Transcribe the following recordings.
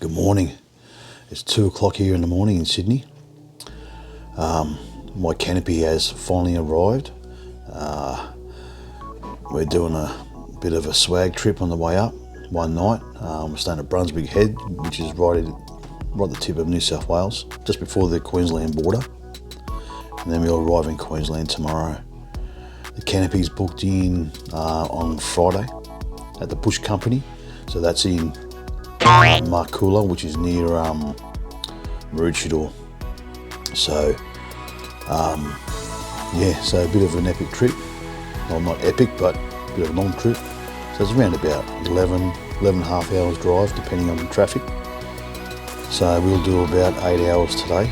Good morning. It's 2 o'clock here in the morning in Sydney. My canopy has finally arrived. We're doing a bit of a swag trip on the way up one night. We're staying at Brunswick Head, which is right at the tip of New South Wales, just before the Queensland border. And then we'll arrive in Queensland tomorrow. The canopy's booked in on Friday at the Bush Company. So that's in Maroochydore, which is near Maroochydore. So yeah, so a bit of an epic trip. Well, not epic, but a bit of a long trip. So it's around about 11 and a half hours drive, depending on the traffic. So we'll do about 8 hours today,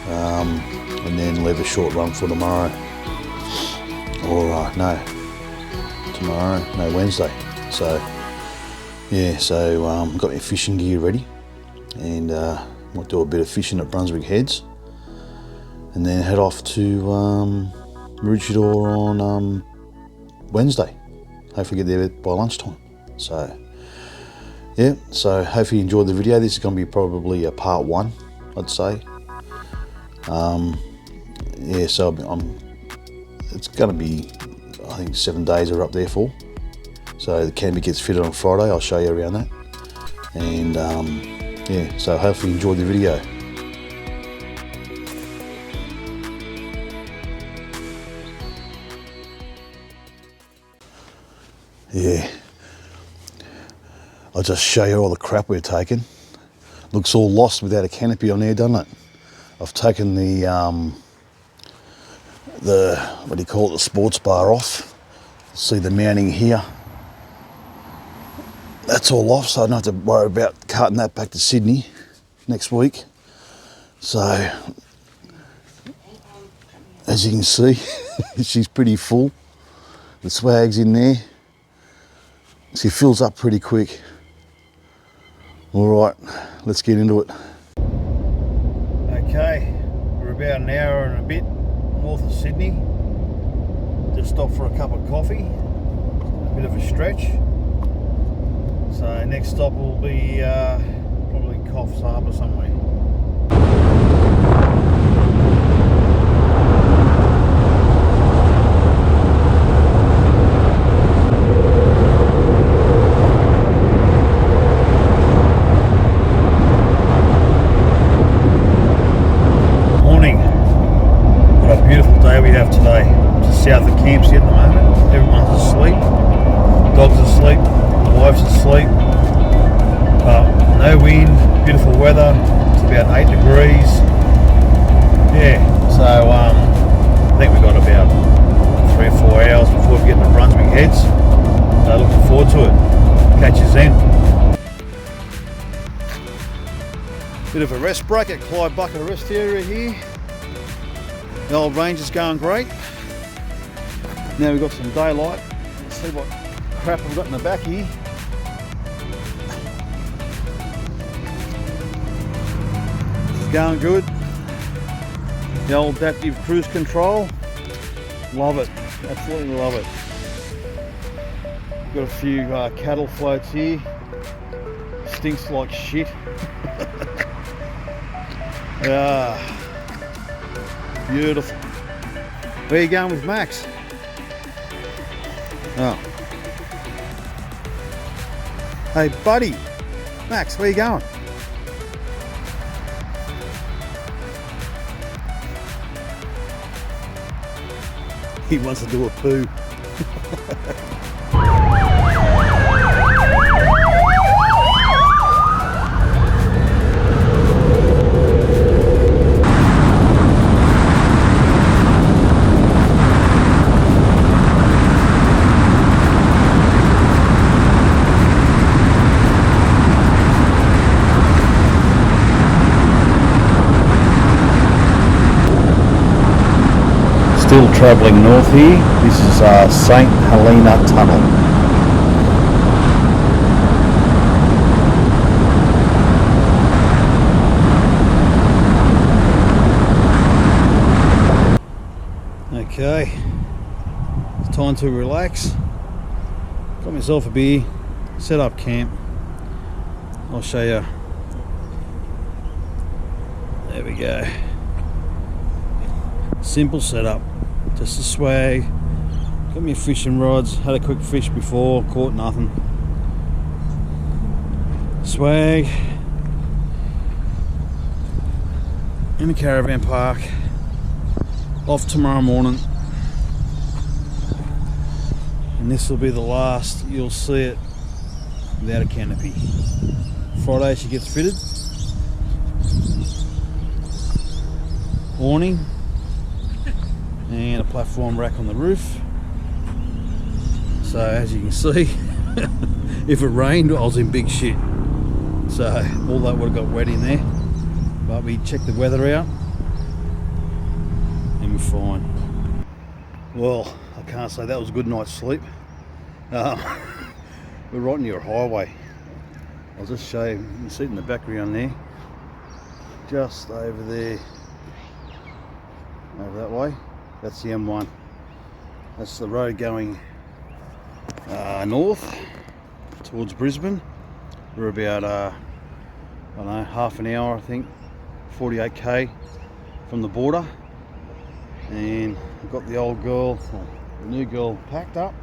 and then leave a short run for tomorrow. Or Wednesday. So yeah, so got my fishing gear ready, and might do a bit of fishing at Brunswick Heads, and then head off to Maroochydore on Wednesday. Hopefully get there by lunchtime. So yeah, so hopefully you enjoyed the video. This is going to be probably a part 1, I'd say. Yeah, so it's going to be, I think 7 days are up there for. So the canopy gets fitted on Friday. I'll show you around that. And yeah, so hopefully you enjoyed the video. Yeah, I'll just show you all the crap we're taking. Looks all lost without a canopy on there, doesn't it? I've taken the what do you call it, the sports bar off. See the mounting here. That's all off, so I don't have to worry about carting that back to Sydney next week. So, as you can see, she's pretty full. The swag's in there. She fills up pretty quick. All right, let's get into it. Okay, we're about an hour and a bit north of Sydney. Just stopped for a cup of coffee, a bit of a stretch. So next stop will be probably Coffs Harbour somewhere. Morning. What a beautiful day we have today. Just south of Campsie at the moment. Everyone's asleep. Dogs asleep. Wife's asleep. No wind, beautiful weather. It's about 8 degrees. Yeah, so I think we've got about 3 or 4 hours before we get to Brunswick Heads. So looking forward to it. Catch you then. Bit of a rest break at Clyde Bucket rest area here. The old range is going great. Now we've got some daylight. Let's see what crap we've got in the back here. Going good. The old adaptive cruise control. Love it. Absolutely love it. Got a few cattle floats here. Stinks like shit. Beautiful. Where are you going with Max? Oh. Hey buddy. Max, where you going? He wants to do a poo. Still travelling north here. This is St. Helena Tunnel. Okay, it's time to relax. Got myself a beer, set up camp. I'll show you There we go. Simple setup, just a swag. Got me fishing rods, had a quick fish before, caught nothing. Swag in the caravan park, off tomorrow morning, and this will be the last you'll see it without a canopy. Friday she gets fitted, awning and a platform rack on the roof. So as you can see, if it rained I was in big shit, so all that would have got wet in there, but we checked the weather out and we're fine. Well, I can't say that was a good night's sleep. We're right near a highway. I'll just show you, you can see it in the background there, just over there, over that way. That's the M1. That's the road going north towards Brisbane. We're about I don't know, half an hour, I think, 48k from the border, and I've got the old girl, or the new girl, packed up.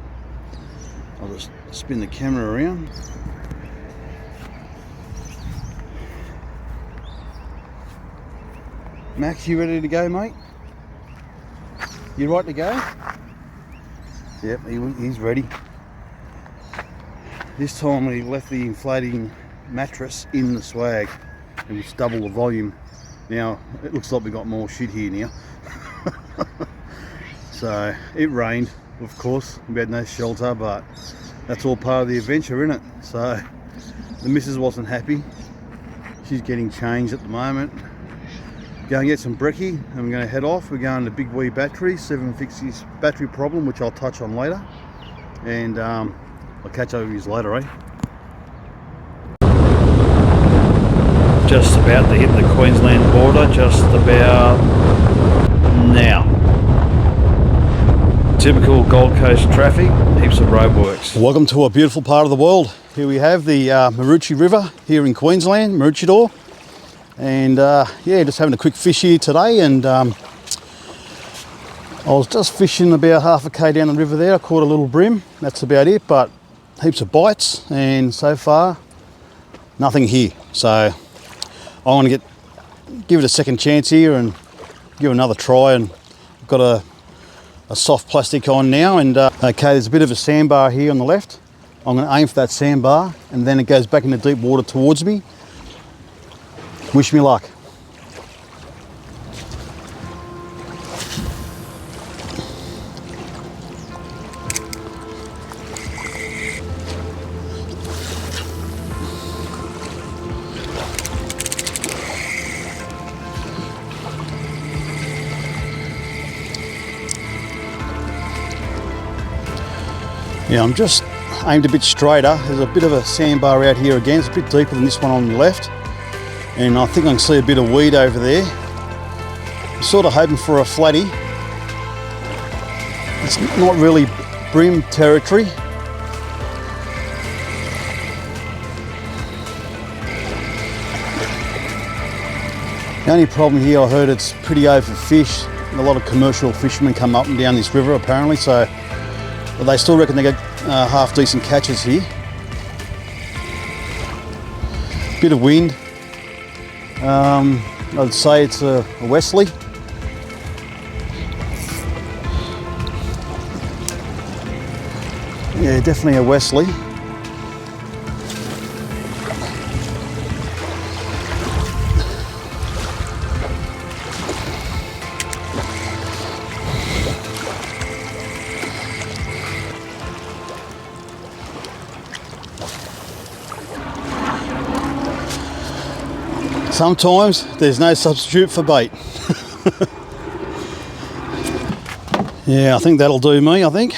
I'll just spin the camera around. Max, you ready to go, mate? You right to go? Yep, he's ready. This time we left the inflating mattress in the swag, and it's double the volume. Now it looks like we got more shit here now. So it rained, of course, we had no shelter, but that's all part of the adventure, isn't it? So the missus wasn't happy. She's getting changed at the moment. Go and get some brekkie and we're going to head off. We're going to Big Wee Battery, 750's battery problem, which I'll touch on later, and I'll catch up with you later, eh? Just about to hit the Queensland border, just about now. Typical Gold Coast traffic, heaps of roadworks. Welcome to a beautiful part of the world. Here we have the Maroochydore River here in Queensland, Maroochydore. And yeah, just having a quick fish here today, and I was just fishing about half a k down the river there. I caught a little brim, that's about it, but heaps of bites, and so far nothing here. So I want to give it a second chance here and give it another try. And I've got a soft plastic on now, and okay, there's a bit of a sandbar here on the left. I'm going to aim for that sandbar, and then it goes back into deep water towards me. Wish me luck. Yeah, I'm just aimed a bit straighter. There's a bit of a sandbar out here again. It's a bit deeper than this one on the left. And I think I can see a bit of weed over there. I'm sort of hoping for a flatty. It's not really brim territory. The only problem here, I heard it's pretty overfished. A lot of commercial fishermen come up and down this river apparently, so but they still reckon they get half decent catches here. Bit of wind. I'd say it's a westerly. Yeah, definitely a westerly. Sometimes there's no substitute for bait. Yeah, I think that'll do me, I think.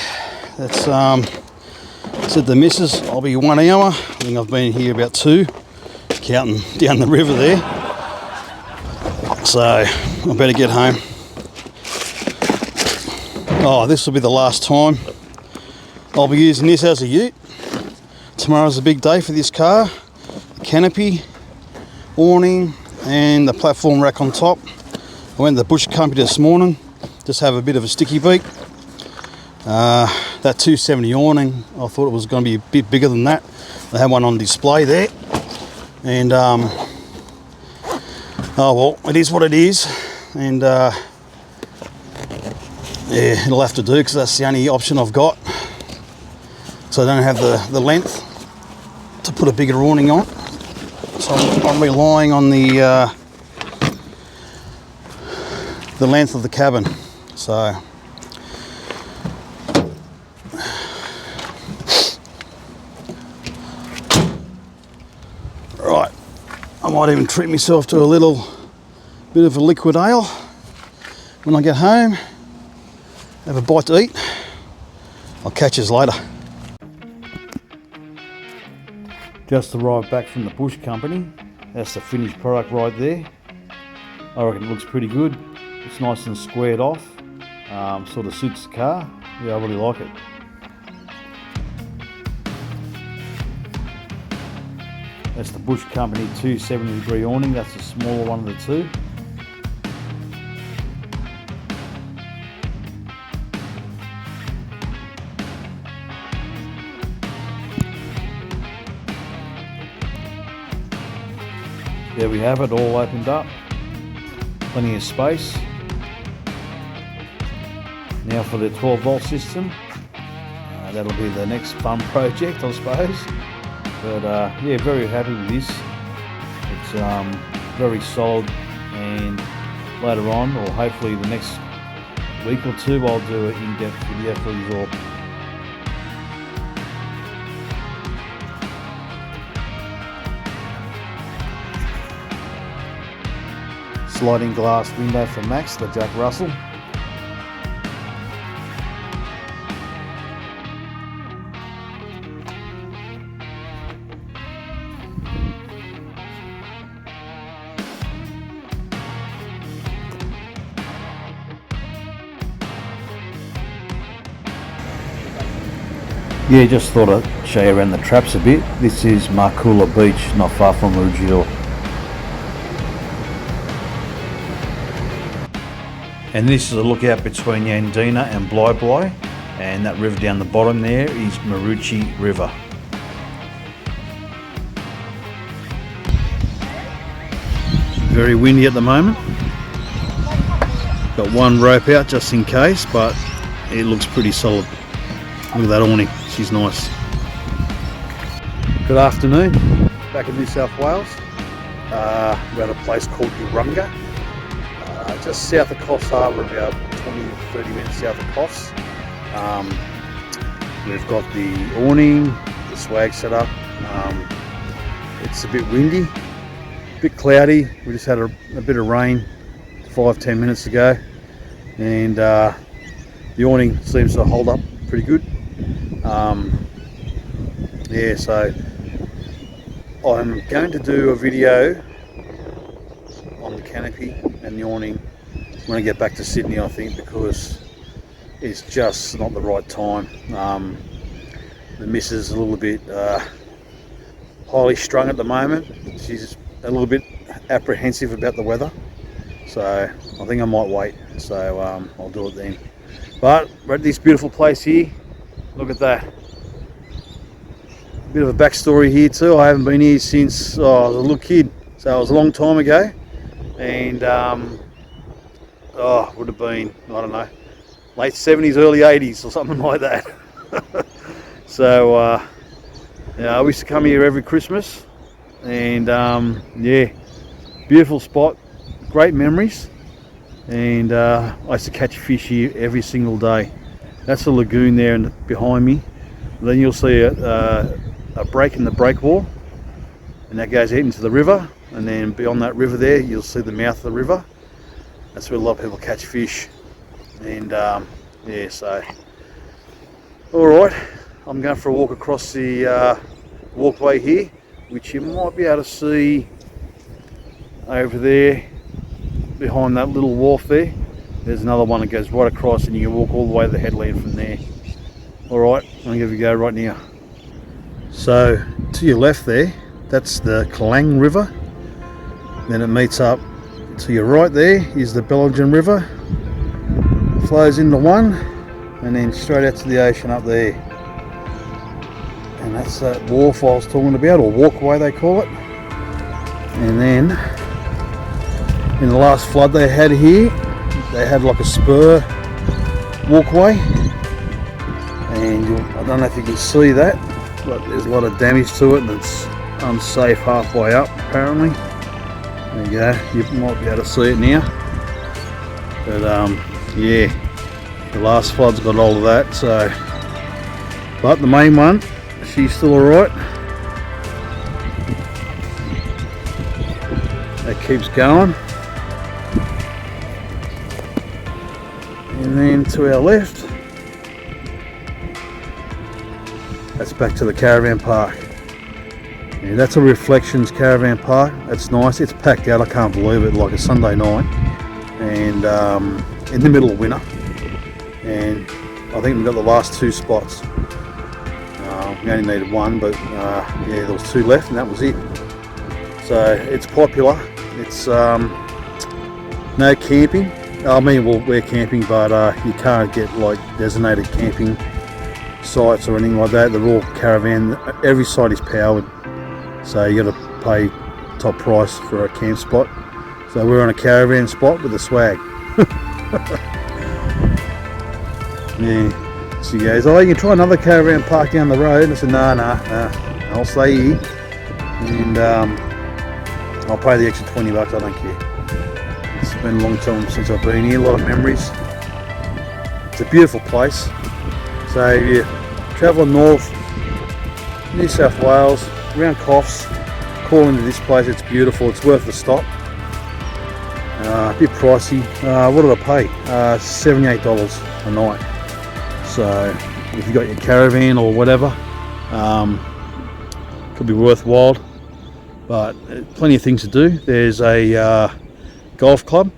That's said the missus, I'll be 1 hour. I think I've been here about 2, counting down the river there. So I better get home. Oh, this will be the last time I'll be using this as a ute. Tomorrow's a big day for this car. Canopy, awning, and the platform rack on top. I went to the bush company this morning, just have a bit of a sticky beak. That 270 awning, I thought it was going to be a bit bigger than that. They had one on display there, and oh well, it is what it is, and yeah, it'll have to do because that's the only option I've got. So I don't have the length to put a bigger awning on, so I'm relying on the length of the cabin. So right, I might even treat myself to a little bit of a liquid ale when I get home, have a bite to eat. I'll catch you later. Just arrived back from the bush company. That's the finished product right there. I reckon it looks pretty good. It's nice and squared off. Sort of suits the car. Yeah, I really like it. That's the Bush Company 270-degree awning. That's the smaller one of the two. There we have it, all opened up. Plenty of space. Now for the 12-volt system. That'll be the next fun project, I suppose. But yeah, very happy with this. It's very solid, and later on, or hopefully the next week or two, I'll do an in-depth video for you all. Sliding glass window for Max, the Jack Russell. Yeah, just thought I'd show you around the traps a bit. This is Maroochydore Beach, not far from Maroochydore. And this is a lookout between Yandina and Bly, and that river down the bottom there is Maroochydore River. Very windy at the moment. Got one rope out just in case, but it looks pretty solid. Look at that awning, she's nice. Good afternoon, back in New South Wales. We're at a place called Urunga. Just south of Coffs Harbour, about 20-30 minutes south of Coffs. We've got the awning, the swag set up. It's a bit windy, a bit cloudy. We just had a bit of rain 5-10 minutes ago, and the awning seems to hold up pretty good. Yeah, so I'm going to do a video on the canopy and the awning when I get back to Sydney, I think, because it's just not the right time. The missus is a little bit highly strung at the moment. She's a little bit apprehensive about the weather, so I think I might wait. So I'll do it then. But we're at this beautiful place here. Look at that. Bit of a backstory here too. I haven't been here since I was a little kid, so it was a long time ago. And would have been, I don't know, late 70s, early 80s or something like that. So yeah, I used to come here every Christmas, and yeah, beautiful spot, great memories. And I used to catch fish here every single day. That's the lagoon there and behind me. And then you'll see a break in the breakwall, and that goes out into the river. And then beyond that river there, you'll see the mouth of the river. That's where a lot of people catch fish. And yeah, so all right, I'm going for a walk across the walkway here, which you might be able to see over there behind that little wharf there. There's another one that goes right across, and you can walk all the way to the headland from there. All right, I'm going to give you a go right now. So to your left there, that's the Klang River. Then it meets up to your right. There is the Belgian River, flows into one, and then straight out to the ocean up there. And that's that wharf I was talking about, or walkway they call it. And then in the last flood they had here, they had like a spur walkway, and I don't know if you can see that, but there's a lot of damage to it and it's unsafe halfway up apparently. There you go, you might be able to see it now. But yeah, the last flood's got all of that, so, but the main one, she's still alright. That keeps going. And then to our left, that's back to the caravan park. Yeah, that's a Reflections caravan park. That's nice. It's packed out, I can't believe it, like a Sunday night. And in the middle of winter. And I think we've got the last two spots. We only needed one, but yeah, there was two left and that was it. So it's popular. It's no camping. I mean, well, we're camping, but you can't get like designated camping sites or anything like that. They're all caravan. Every site is powered, so you got to pay top price for a camp spot. So we're on a caravan spot with the swag. Yeah. She goes, oh, you can try another caravan park down the road. I said, no, I'll stay here, and I'll pay the extra $20. I don't care. It's been a long time since I've been here. A lot of memories. It's a beautiful place. So if you're travelling north, New South Wales, around Coffs, call into this place. It's beautiful. It's worth the stop. A bit pricey. What did I pay? $78 a night. So if you got your caravan or whatever, could be worthwhile. But plenty of things to do. There's a golf club.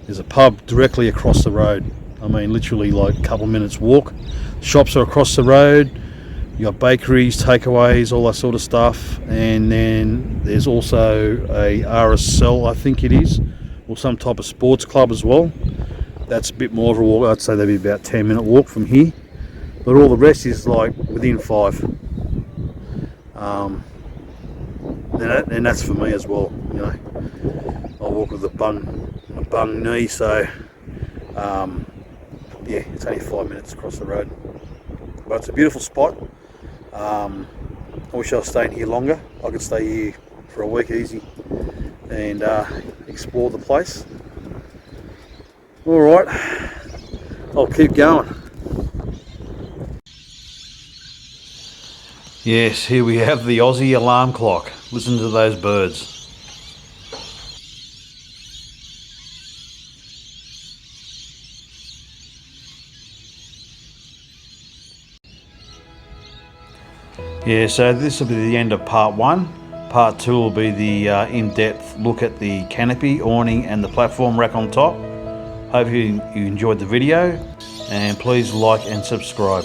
There's a pub directly across the road. I mean, literally like a couple of minutes walk. Shops are across the road. You got bakeries, takeaways, all that sort of stuff. And then there's also a RSL, I think it is, or some type of sports club as well. That's a bit more of a walk. I'd say that'd be about 10-minute walk from here. But all the rest is like within 5. And that's for me as well. You know, I walk with a bung knee, so yeah, it's only 5 minutes across the road. But it's a beautiful spot. I wish I was staying here longer. I could stay here for a week easy and explore the place. Alright, I'll keep going. Yes, here we have the Aussie alarm clock. Listen to those birds. Yeah, so this will be the end of part 1. Part 2 will be the in-depth look at the canopy, awning and the platform rack on top. Hope you enjoyed the video, and please like and subscribe.